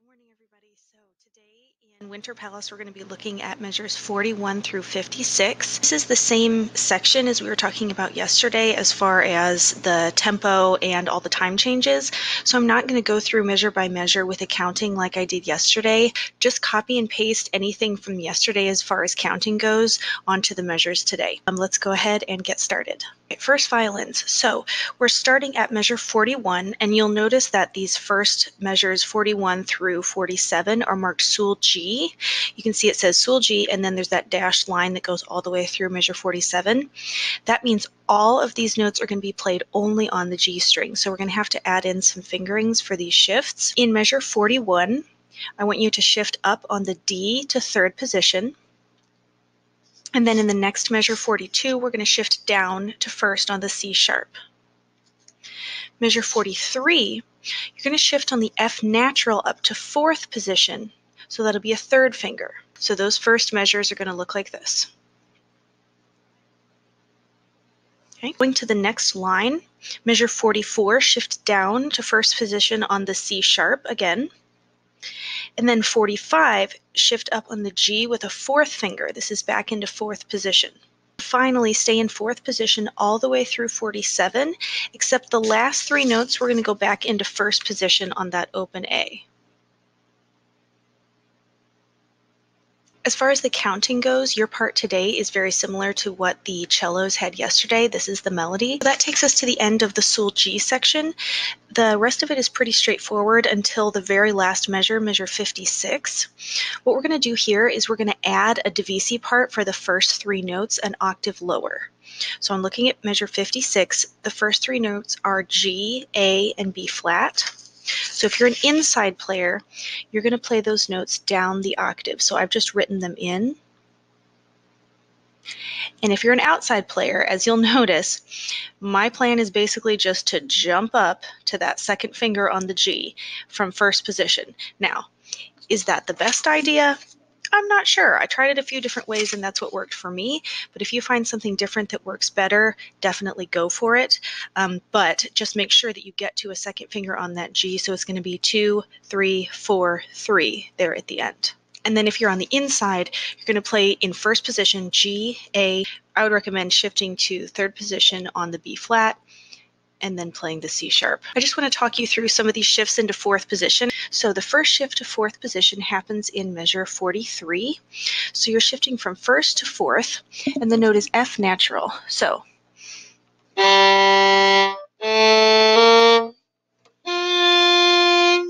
Good morning, everybody. So today in Winter Palace, we're going to be looking at measures 41 through 56. This is the same section as we were talking about yesterday as far as the tempo and all the time changes. So I'm not going to go through measure by measure with a counting like I did yesterday. Just copy and paste anything from yesterday as far as counting goes onto the measures today. Let's go ahead and get started. First, violins. So we're starting at measure 41, and you'll notice that these first measures 41 through 47 are marked Sul G. You can see it says Sul G, and then there's that dashed line that goes all the way through measure 47. That means all of these notes are going to be played only on the G string. So we're going to have to add in some fingerings for these shifts. In measure 41, I want you to shift up on the D to third position. And then in the next measure 42, we're going to shift down to first on the C sharp. Measure 43, you're going to shift on the F natural up to fourth position. So that'll be a third finger. So those first measures are going to look like this. Okay. Going to the next line, measure 44, shift down to first position on the C sharp again. And then 45, shift up on the G with a fourth finger. This is back into fourth position. Finally, stay in fourth position all the way through 47, except the last three notes, we're going to go back into first position on that open A. As far as the counting goes, your part today is very similar to what the cellos had yesterday. This is the melody. That takes us to the end of the Sul G section. The rest of it is pretty straightforward until the very last measure, measure 56. What we're going to do here is we're going to add a divisi part for the first three notes an octave lower. So I'm looking at measure 56. The first three notes are G, A, and B flat. So if you're an inside player, you're going to play those notes down the octave. So I've just written them in. And if you're an outside player, as you'll notice, my plan is basically just to jump up to that second finger on the G from first position. Now, is that the best idea? I'm not sure. I tried it a few different ways and that's what worked for me. But if you find something different that works better, definitely go for it. But just make sure that you get to a second finger on that G. So it's going to be 2, 3, 4, 3 there at the end. And then if you're on the inside, you're going to play in first position G, A. I would recommend shifting to third position on the B flat, and then playing the C sharp. I just want to talk you through some of these shifts into fourth position. So the first shift to fourth position happens in measure 43. So you're shifting from first to fourth, and the note is F natural. So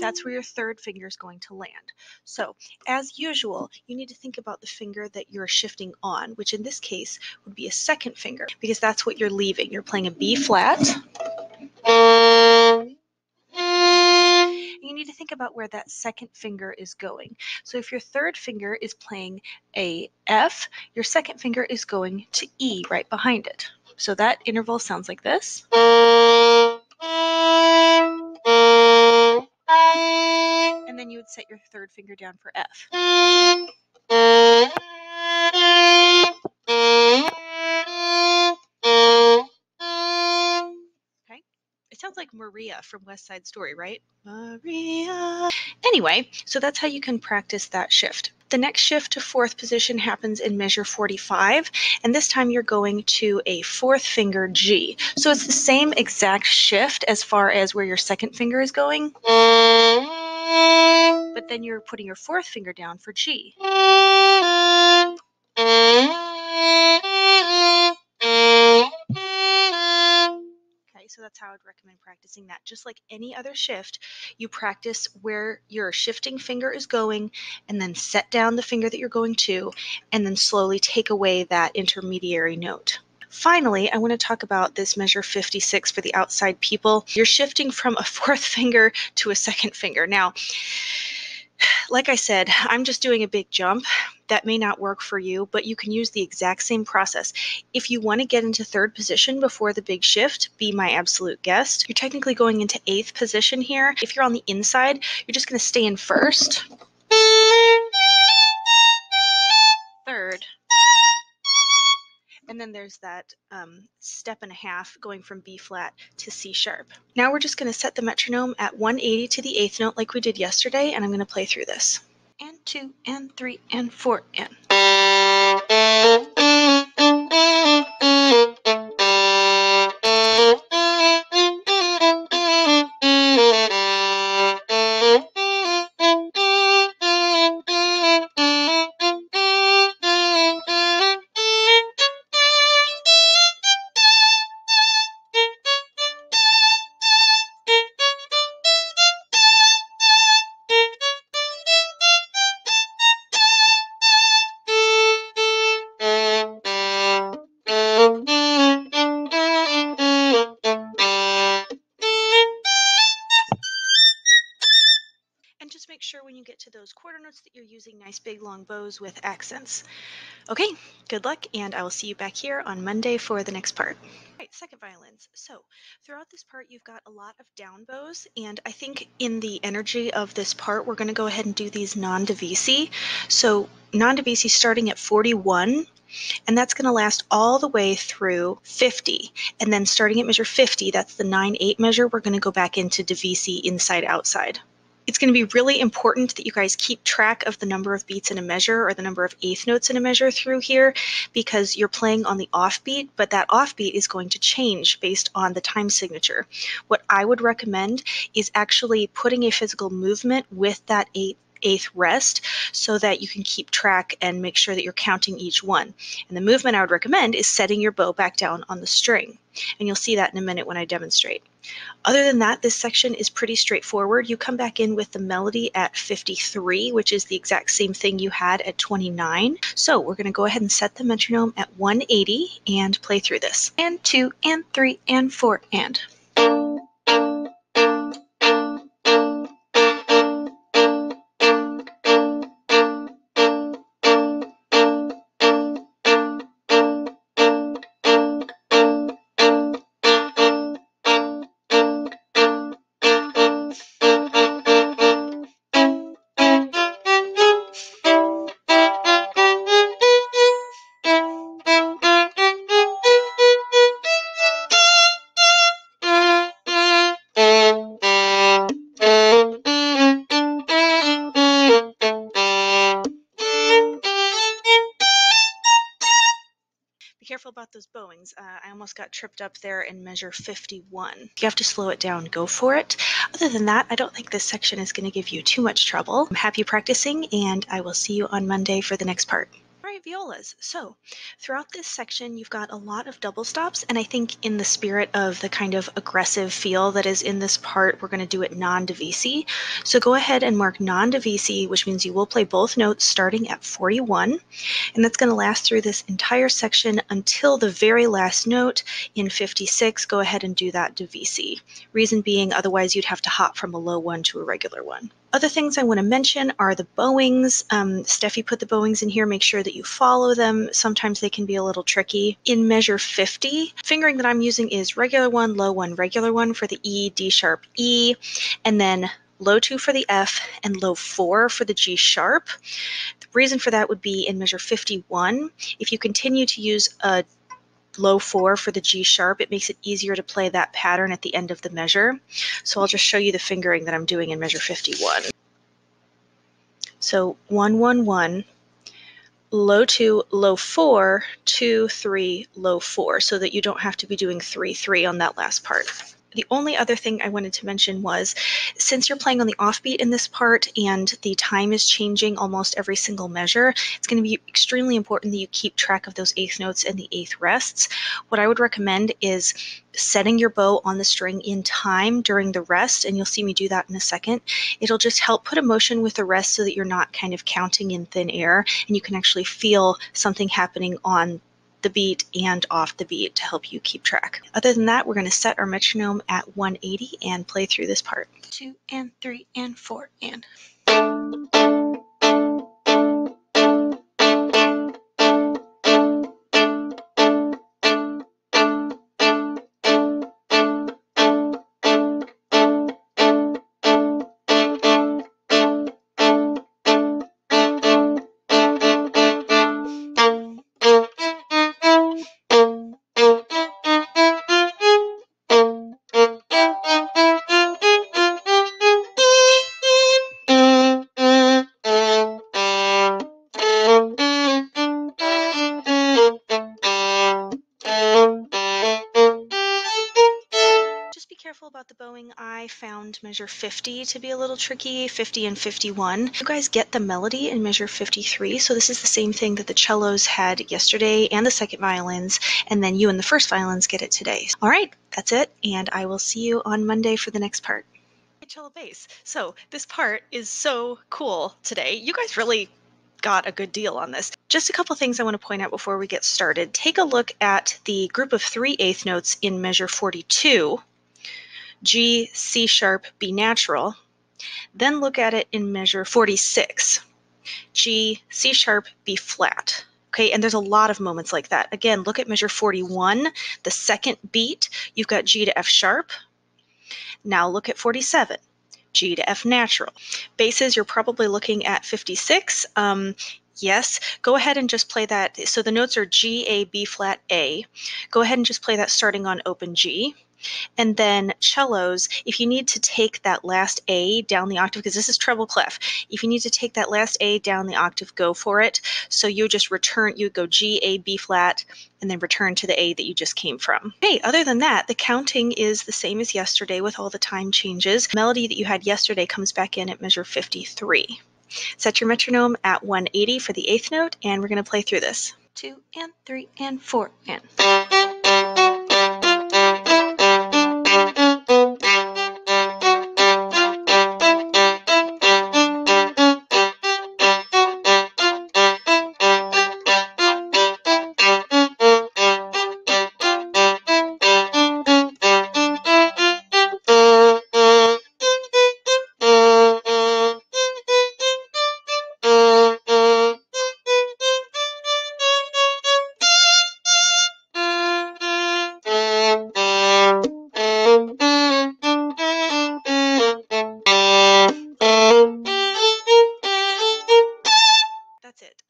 that's where your third finger is going to land. So as usual, you need to think about the finger that you're shifting on, which in this case would be a second finger, because that's what you're leaving. You're playing a B flat. You need to think about where that second finger is going. So if your third finger is playing a F, your second finger is going to E right behind it. So that interval sounds like this. And then you would set your third finger down for F. Okay? It sounds like Maria from West Side Story, right? Maria. Anyway, so that's how you can practice that shift. The next shift to fourth position happens in measure 45, and this time you're going to a fourth finger G. So it's the same exact shift as far as where your second finger is going, but then you're putting your fourth finger down for G. So that's how I'd recommend practicing that. Just like any other shift, you practice where your shifting finger is going and then set down the finger that you're going to and then slowly take away that intermediary note. Finally, I want to talk about this measure 56 for the outside people. You're shifting from a fourth finger to a second finger. Now, like I said, I'm just doing a big jump. That may not work for you, but you can use the exact same process. If you want to get into third position before the big shift, be my absolute guest. You're technically going into eighth position here. If you're on the inside, you're just going to stay in first, third, and then there's that step and a half going from B flat to C sharp. Now we're just going to set the metronome at 180 to the eighth note like we did yesterday, and I'm going to play through this. And 2 and 3 and 4 and. And just make sure when you get to those quarter notes that you're using nice big long bows with accents. Okay, good luck, and I will see you back here on Monday for the next part. All right, second violins. So throughout this part, you've got a lot of down bows, and I think in the energy of this part, we're going to go ahead and do these non-divisi. So non-divisi starting at 41, and that's going to last all the way through 50. And then starting at measure 50, that's the 9/8 measure, we're going to go back into divisi inside-outside. It's going to be really important that you guys keep track of the number of beats in a measure or the number of eighth notes in a measure through here, because you're playing on the offbeat, but that offbeat is going to change based on the time signature. What I would recommend is actually putting a physical movement with that eighth rest so that you can keep track and make sure that you're counting each one. And the movement I would recommend is setting your bow back down on the string. And you'll see that in a minute when I demonstrate. Other than that, this section is pretty straightforward. You come back in with the melody at 53, which is the exact same thing you had at 29. So we're going to go ahead and set the metronome at 180 and play through this. And 2 and 3 and 4 and. Be careful about those bowings. I almost got tripped up there in measure 51. If you have to slow it down, go for it. Other than that, I don't think this section is going to give you too much trouble. I'm happy practicing, and I will see you on Monday for the next part. All right, violas. So throughout this section, you've got a lot of double stops, and I think in the spirit of the kind of aggressive feel that is in this part, we're going to do it non-divisi. So go ahead and mark non-divisi, which means you will play both notes starting at 41, and that's going to last through this entire section until the very last note in 56. Go ahead and do that divisi. Reason being, otherwise you'd have to hop from a low one to a regular one. Other things I want to mention are the bowings. Steffi put the bowings in here. Make sure that you follow them. Sometimes they can be a little tricky. In measure 50, fingering that I'm using is regular one, low one, regular one for the E, D sharp, E, and then low 2 for the F and low 4 for the G sharp. The reason for that would be in measure 51, if you continue to use a low 4 for the G sharp, it makes it easier to play that pattern at the end of the measure. So I'll just show you the fingering that I'm doing in measure 51. So 1, 1, 1, low 2, low 4, 2, 3, low 4, so that you don't have to be doing 3, 3 on that last part. The only other thing I wanted to mention was, since you're playing on the offbeat in this part and the time is changing almost every single measure, it's going to be extremely important that you keep track of those eighth notes and the eighth rests. What I would recommend is setting your bow on the string in time during the rest, and you'll see me do that in a second. It'll just help put emotion with the rest so that you're not kind of counting in thin air, and you can actually feel something happening on the beat and off the beat to help you keep track. Other than that, we're going to set our metronome at 180 and play through this part. 2 and 3 and 4 and. about the bowing, I found measure 50 to be a little tricky, 50 and 51. You guys get the melody in measure 53, so this is the same thing that the cellos had yesterday and the second violins, and then you and the first violins get it today. All right, that's it, and I will see you on Monday for the next part. Cello bass. So this part is so cool today. You guys really got a good deal on this. Just a couple things I want to point out before we get started. Take a look at the group of 3 eighth notes in measure 42, G, C sharp, B natural. Then look at it in measure 46, G, C sharp, B flat. Okay, and there's a lot of moments like that. Again, look at measure 41, the second beat, you've got G to F sharp. Now look at 47, G to F natural. Basses, you're probably looking at 56. Yes, go ahead and just play that. So the notes are G, A, B flat, A. Go ahead and just play that starting on open G. And then cellos, if you need to take that last A down the octave, because this is treble clef, if you need to take that last A down the octave, go for it. So you just return, you go G, A, B flat, and then return to the A that you just came from. Okay, other than that, the counting is the same as yesterday with all the time changes. The melody that you had yesterday comes back in at measure 53. Set your metronome at 180 for the eighth note, and we're going to play through this. 2 and 3 and 4 and... That's it.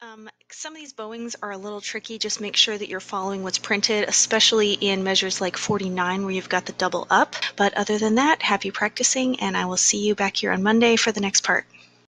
Some of these bowings are a little tricky. Just make sure that you're following what's printed, especially in measures like 49 where you've got the double up. But other than that, happy practicing, and I will see you back here on Monday for the next part.